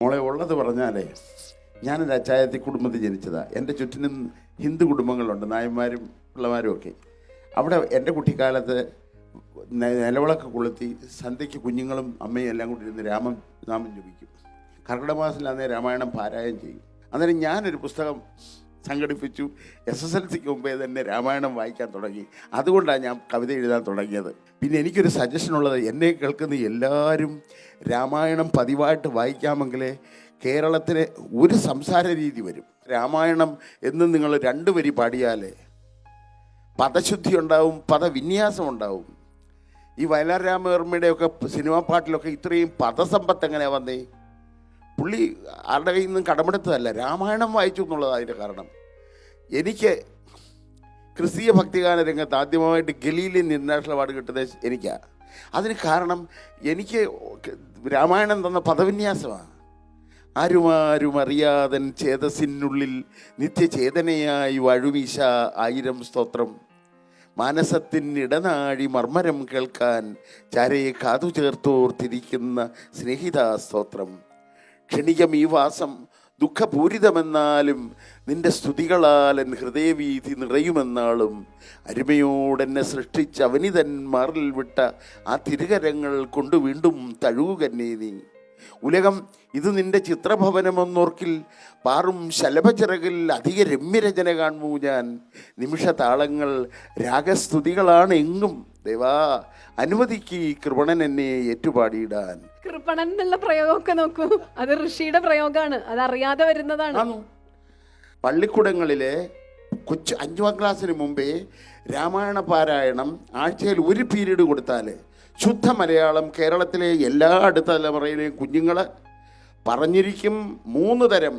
മോളെ ഉള്ളത് പറഞ്ഞാലേ ഞാനൊരു അച്ചായത്തി കുടുംബത്തിൽ ജനിച്ചതാണ്. എൻ്റെ ചുറ്റിനും ഹിന്ദു കുടുംബങ്ങളുണ്ട്, നായന്മാരും പിള്ളമാരും ഒക്കെ. അവിടെ എൻ്റെ കുട്ടിക്കാലത്ത് നിലവിളക്ക് കൊളുത്തി സന്ധ്യയ്ക്ക് കുഞ്ഞുങ്ങളും അമ്മയും എല്ലാം കൂടി ഇരുന്ന് നാമം ജപിക്കും. കർക്കിടക മാസത്തിലാണെങ്കിൽ രാമായണം പാരായണം ചെയ്യും. അന്നേരം ഞാനൊരു പുസ്തകം സംഘടിപ്പിച്ചു. SSLCക്ക് മുമ്പേ തന്നെ രാമായണം വായിക്കാൻ തുടങ്ങി. അതുകൊണ്ടാണ് ഞാൻ കവിത എഴുതാൻ തുടങ്ങിയത്. പിന്നെ എനിക്കൊരു സജഷൻ ഉള്ളത്, എന്നെ കേൾക്കുന്ന എല്ലാവരും രാമായണം പതിവായിട്ട് വായിക്കാമെങ്കിലേ കേരളത്തിന് ഒരു സംസാര രീതി വരും. രാമായണം എന്നും നിങ്ങൾ 2 വരി പാടിയാൽ പദശുദ്ധി ഉണ്ടാവും, പദവിന്യാസം ഉണ്ടാവും. ഈ വയലാർ രാമവർമ്മയുടെയൊക്കെ സിനിമാ പാട്ടിലൊക്കെ ഇത്രയും പദസമ്പത്ത് എങ്ങനെയാണ് വന്നേ? പുള്ളി ആരുടെ കയ്യിൽ നിന്നും കടമെടുത്തതല്ല, രാമായണം വായിച്ചു എന്നുള്ളതാണ് അതിൻ്റെ കാരണം. എനിക്ക് ക്രിസ്തീയ ഭക്തിഗാന രംഗത്ത് ആദ്യമായിട്ട് ഗലീലിയൻ ഇൻ്റർനാഷണൽ അവാർഡ് കിട്ടുന്നത് എനിക്കാണ്. അതിന് കാരണം എനിക്ക് രാമായണം തന്ന പദവിന്യാസമാണ്. ആരുമാരും അറിയാതൻ ചേതസിനുള്ളിൽ നിത്യചേതനയായി വഴുമീശ 1000 സ്തോത്രം. മാനസത്തിനിടനാഴി മർമ്മരം കേൾക്കാൻ ചാരയെ കാതു ചേർത്തോർത്തിരിക്കുന്ന സ്നേഹിത സ്തോത്രം. ക്ഷണികം ഈ വാസം ദുഃഖപൂരിതമെന്നാലും നിന്റെ സ്തുതികളാൽ എൻ ഹൃദയവീതി നിറയുമെന്നാളും. അരുമയോടെന്നെ സൃഷ്ടിച്ച അവനിതൻ മാറിൽ വിട്ട ആ തിരുകരങ്ങൾ കൊണ്ട് വീണ്ടും തഴുകുകന്നെ നീ. ഉലകം ഇത് നിന്റെ ചിത്രഭവനമെന്നോർക്കിൽ പാറും ശലഭച്ചിറകിൽ അധിക രമ്യരചന കാണൂ ഞാൻ. നിമിഷതാളങ്ങൾ രാഗസ്തുതികളാണ് എങ്ങും. ദേവാ അനുമതിക്ക് കൃപണൻ എന്നെ ഏറ്റുപാടിയിടാൻ. കൃപണൻ എന്നുള്ള പ്രയോഗമൊക്കെ നോക്കൂ, അത് ഋഷിയുടെ പ്രയോഗമാണ്, അതറിയാതെ വരുന്നതാണ്. പള്ളിക്കൂടങ്ങളിലെ 5ാം ക്ലാസ്സിന് മുമ്പേ രാമായണ പാരായണം ആഴ്ചയിൽ 1 പീരീഡ് കൊടുത്താൽ ശുദ്ധ മലയാളം കേരളത്തിലെ എല്ലാ അടുത്ത തലമുറയിലെയും കുഞ്ഞുങ്ങൾ പറഞ്ഞിരിക്കും. 3 തരം